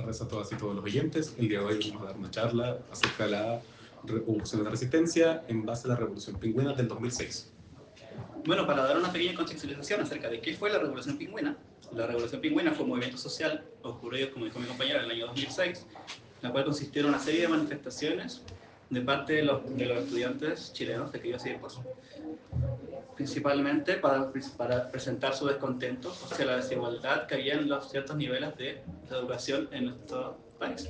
Gracias a todas y todos los oyentes. El día de hoy vamos a dar una charla acerca de la revolución de la resistencia en base a la Revolución Pingüina del 2006. Bueno, para dar una pequeña contextualización acerca de qué fue la Revolución Pingüina. La Revolución Pingüina fue un movimiento social ocurrido, como dijo mi compañera, en el año 2006, la cual consistió en una serie de manifestaciones de parte de los estudiantes chilenos de aquellos tiempos, principalmente para presentar su descontento hacia la desigualdad que había en los ciertos niveles de educación en nuestro país.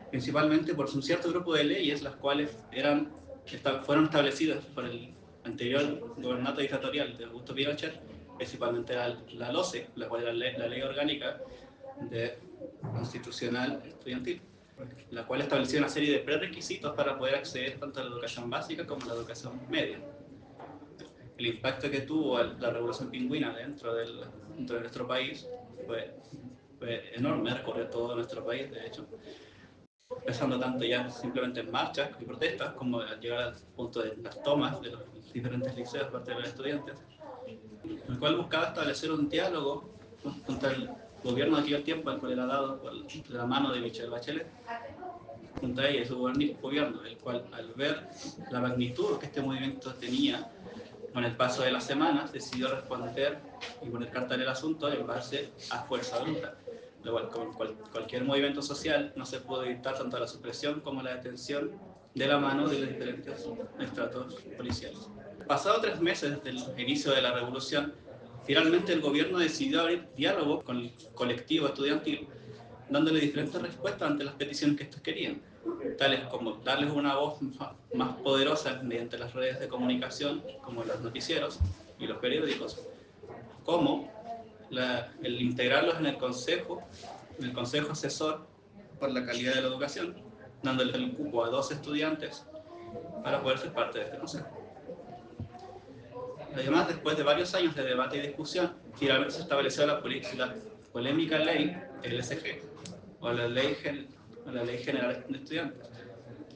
Principalmente por un cierto grupo de leyes, las cuales fueron establecidas por el anterior gobernante dictatorial de Augusto Pinochet, principalmente la LOCE, la cual era la ley orgánica constitucional estudiantil, la cual establecía una serie de prerequisitos para poder acceder tanto a la educación básica como a la educación media. El impacto que tuvo la Revolución Pingüina dentro de nuestro país fue enorme, recorrió todo nuestro país, de hecho, empezando tanto ya simplemente en marchas y protestas, como al llegar al punto de las tomas de los diferentes liceos por parte de los estudiantes, el cual buscaba establecer un diálogo contra el gobierno de aquel tiempo, el cual era dado por la mano de Michelle Bachelet, junto a ella y su gobierno, el cual, al ver la magnitud que este movimiento tenía, con el paso de las semanas decidió responder y poner carta en el asunto en base a fuerza bruta. Igual, como cualquier movimiento social, no se pudo evitar tanto la supresión como la detención de la mano de los diferentes estratos policiales. Pasado 3 meses desde el inicio de la revolución, finalmente el gobierno decidió abrir diálogo con el colectivo estudiantil, dándole diferentes respuestas ante las peticiones que estos querían, tales como darles una voz más poderosa mediante las redes de comunicación, como los noticieros y los periódicos, como el integrarlos en el consejo asesor por la calidad de la educación, dándole el cupo a 2 estudiantes para poder ser parte de este consejo. Además, después de varios años de debate y discusión, finalmente se estableció la polémica ley LSG, o la Ley General de Estudiantes,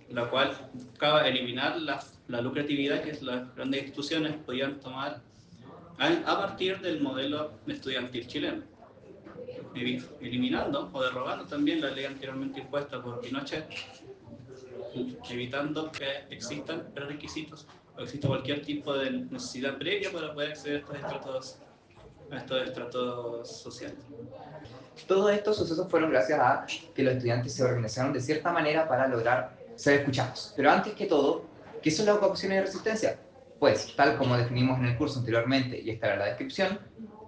la cual buscaba eliminar la lucratividad que las grandes instituciones podían tomar a partir del modelo estudiantil chileno, eliminando o derogando también la ley anteriormente impuesta por Pinochet, evitando que existan prerequisitos o exista cualquier tipo de necesidad previa para poder acceder a estos estratos sociales. Todos estos sucesos fueron gracias a que los estudiantes se organizaron de cierta manera para lograr ser escuchados. Pero antes que todo, ¿qué son las ocupaciones de resistencia? Pues, tal como definimos en el curso anteriormente y estará en la descripción,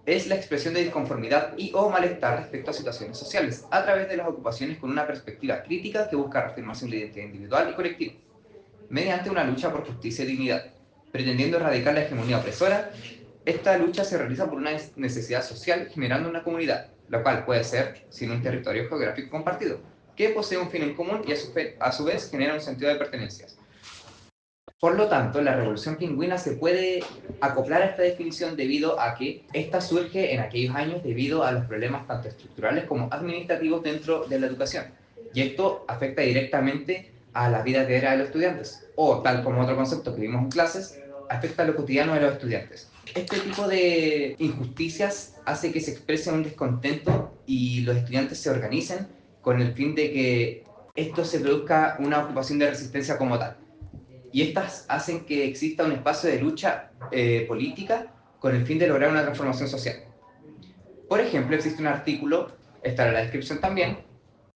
es la expresión de disconformidad y o malestar respecto a situaciones sociales, a través de las ocupaciones con una perspectiva crítica que busca reafirmación de identidad individual y colectiva, mediante una lucha por justicia y dignidad, pretendiendo erradicar la hegemonía opresora. Esta lucha se realiza por una necesidad social generando una comunidad, la cual puede ser sin un territorio geográfico compartido, que posee un fin en común y a su vez genera un sentido de pertenencia. Por lo tanto, la Revolución Pingüina se puede acoplar a esta definición debido a que esta surge en aquellos años debido a los problemas tanto estructurales como administrativos dentro de la educación. Y esto afecta directamente a la vida diaria de los estudiantes, o tal como otro concepto que vimos en clases, afecta a lo cotidiano de los estudiantes. Este tipo de injusticias hace que se exprese un descontento y los estudiantes se organicen con el fin de que esto se produzca una ocupación de resistencia como tal. Y estas hacen que exista un espacio de lucha política con el fin de lograr una transformación social. Por ejemplo, existe un artículo, estará en la descripción también,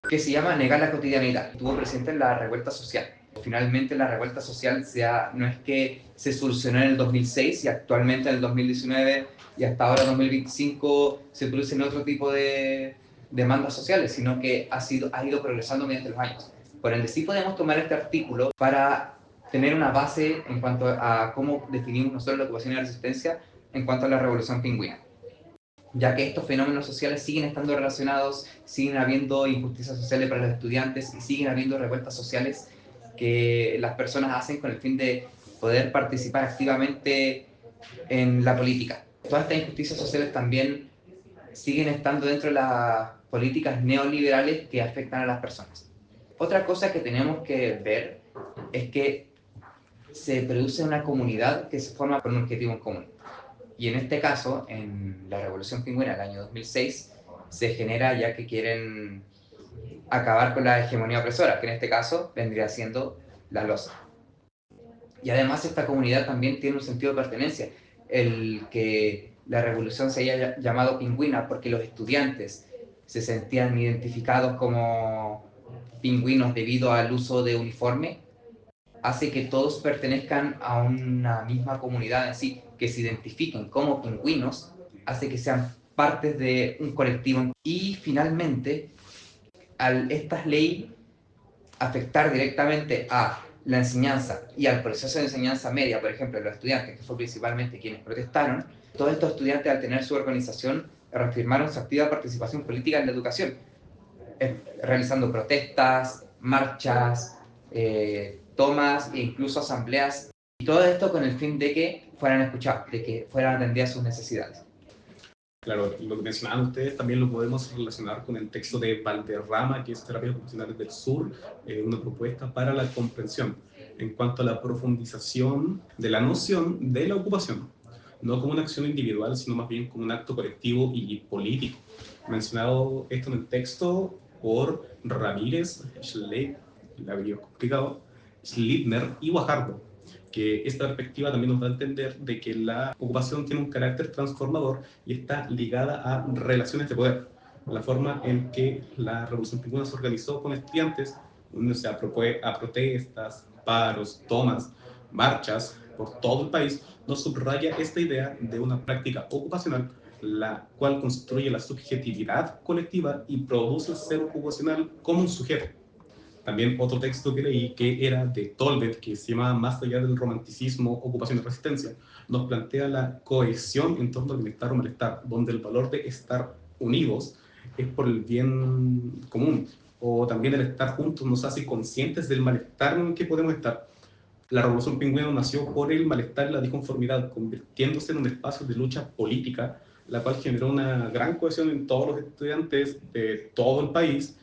que se llama Negar la cotidianidad. Estuvo presente en la revuelta social. Finalmente la revuelta social no es que se solucionó en el 2006 y actualmente en el 2019 y hasta ahora 2025 se producen otro tipo de demandas sociales, sino que ha ido progresando mediante los años. Por ende, sí podemos tomar este artículo para tener una base en cuanto a cómo definimos nosotros la ocupación y la resistencia en cuanto a la Revolución Pingüina, ya que estos fenómenos sociales siguen estando relacionados, siguen habiendo injusticias sociales para los estudiantes y siguen habiendo revueltas sociales que las personas hacen con el fin de poder participar activamente en la política. Todas estas injusticias sociales también siguen estando dentro de las políticas neoliberales que afectan a las personas. Otra cosa que tenemos que ver es que se produce una comunidad que se forma por un objetivo en común. Y en este caso, en la Revolución Pingüina del año 2006, se genera ya que quieren acabar con la hegemonía opresora, que en este caso vendría siendo la loza. Y además esta comunidad también tiene un sentido de pertenencia, el que la revolución se haya llamado pingüina porque los estudiantes se sentían identificados como pingüinos debido al uso de uniforme, hace que todos pertenezcan a una misma comunidad en sí, que se identifiquen como pingüinos, hace que sean partes de un colectivo. Y finalmente, al estas leyes afectar directamente a la enseñanza y al proceso de enseñanza media, por ejemplo, los estudiantes, que fue principalmente quienes protestaron, todos estos estudiantes al tener su organización reafirmaron su activa participación política en la educación, realizando protestas, marchas, tomas e incluso asambleas, y todo esto con el fin de que fueran escuchados, de que fueran atendidas sus necesidades. Claro, lo que mencionaban ustedes también lo podemos relacionar con el texto de Valderrama, que es Terapias Ocupacionales del Sur, una propuesta para la comprensión en cuanto a la profundización de la noción de la ocupación, no como una acción individual, sino más bien como un acto colectivo y político. Mencionado esto en el texto por Ramírez, Schlittner y Guajardo, que esta perspectiva también nos da a entender de que la ocupación tiene un carácter transformador y está ligada a relaciones de poder. La forma en que la Revolución Pingüina se organizó con estudiantes, uniéndose a protestas, paros, tomas, marchas por todo el país, nos subraya esta idea de una práctica ocupacional, la cual construye la subjetividad colectiva y produce el ser ocupacional como un sujeto. También otro texto que leí, que era de Tolbert, que se llama Más allá del romanticismo, ocupación y resistencia, nos plantea la cohesión en torno al bienestar o malestar, donde el valor de estar unidos es por el bien común, o también el estar juntos nos hace conscientes del malestar en el que podemos estar. La Revolución Pingüina nació por el malestar y la disconformidad, convirtiéndose en un espacio de lucha política, la cual generó una gran cohesión en todos los estudiantes de todo el país,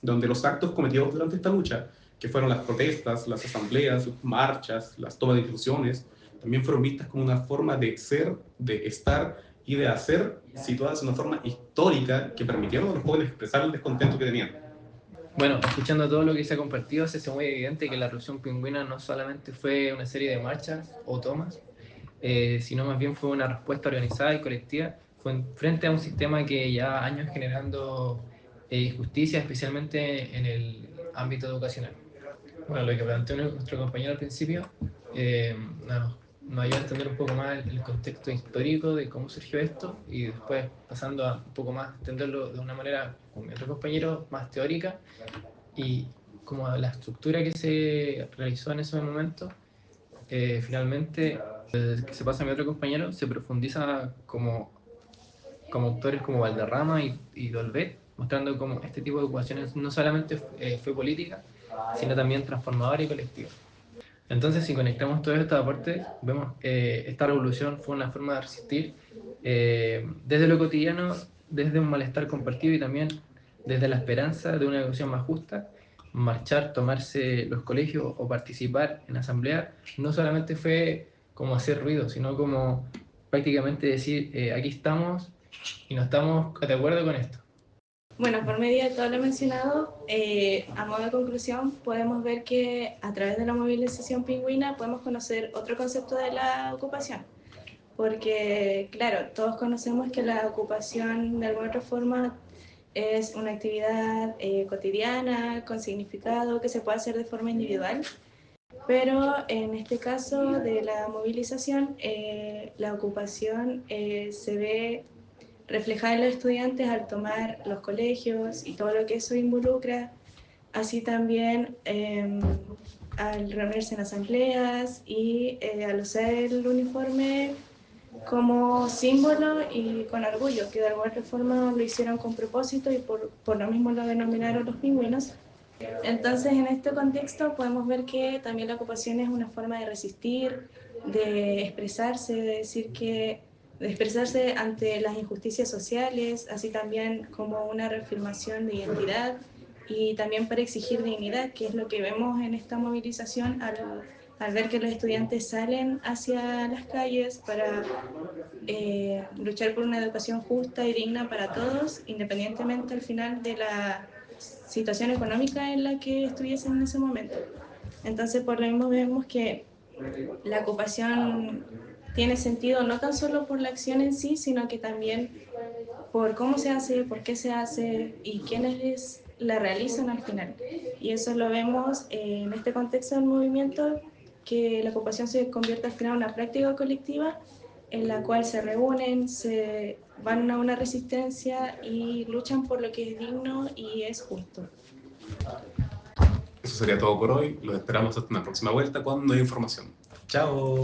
donde los actos cometidos durante esta lucha, que fueron las protestas, las asambleas, las marchas, las tomas de decisiones, también fueron vistas como una forma de ser, de estar y de hacer, situadas de una forma histórica que permitieron a los jóvenes expresar el descontento que tenían. Bueno, escuchando todo lo que se ha compartido, se hace muy evidente que la Revolución Pingüina no solamente fue una serie de marchas o tomas, sino más bien fue una respuesta organizada y colectiva frente a un sistema que ya años generando injusticia, especialmente en el ámbito educacional. Bueno, lo que planteó nuestro compañero al principio nos ayuda a entender un poco más el contexto histórico de cómo surgió esto y después pasando a un poco más entenderlo de una manera, con mi otro compañero, más teórica y como la estructura que se realizó en ese momento, finalmente, que se pasa a mi otro compañero, se profundiza como autores como Valderrama y Dolvet, mostrando cómo este tipo de ocupaciones no solamente fue política, sino también transformadora y colectiva. Entonces, si conectamos todo esto aparte, vemos que esta revolución fue una forma de resistir desde lo cotidiano, desde un malestar compartido y también desde la esperanza de una educación más justa. Marchar, tomarse los colegios o participar en asamblea no solamente fue como hacer ruido, sino como prácticamente decir, aquí estamos y no estamos de acuerdo con esto. Bueno, por medio de todo lo mencionado, a modo de conclusión, podemos ver que a través de la movilización pingüina podemos conocer otro concepto de la ocupación. Porque, claro, todos conocemos que la ocupación de alguna otra forma es una actividad cotidiana, con significado, que se puede hacer de forma individual. Pero en este caso de la movilización, la ocupación se ve reflejada en los estudiantes al tomar los colegios y todo lo que eso involucra, así también al reunirse en asambleas y al usar el uniforme como símbolo y con orgullo, que de alguna forma lo hicieron con propósito y por lo mismo lo denominaron los pingüinos. Entonces, en este contexto podemos ver que también la ocupación es una forma de resistir, de expresarse, de expresarse ante las injusticias sociales, así también como una reafirmación de identidad y también para exigir dignidad, que es lo que vemos en esta movilización al ver que los estudiantes salen hacia las calles para luchar por una educación justa y digna para todos, independientemente al final de situación económica en la que estuviesen en ese momento. Entonces, por lo mismo vemos que la ocupación tiene sentido no tan solo por la acción en sí, sino que también por cómo se hace, por qué se hace y quiénes la realizan al final. Y eso lo vemos en este contexto del movimiento, que la ocupación se convierte al final en una práctica colectiva en la cual se reúnen, se van a una resistencia y luchan por lo que es digno y es justo. Eso sería todo por hoy. Los esperamos hasta una próxima vuelta con nueva información. ¡Chao!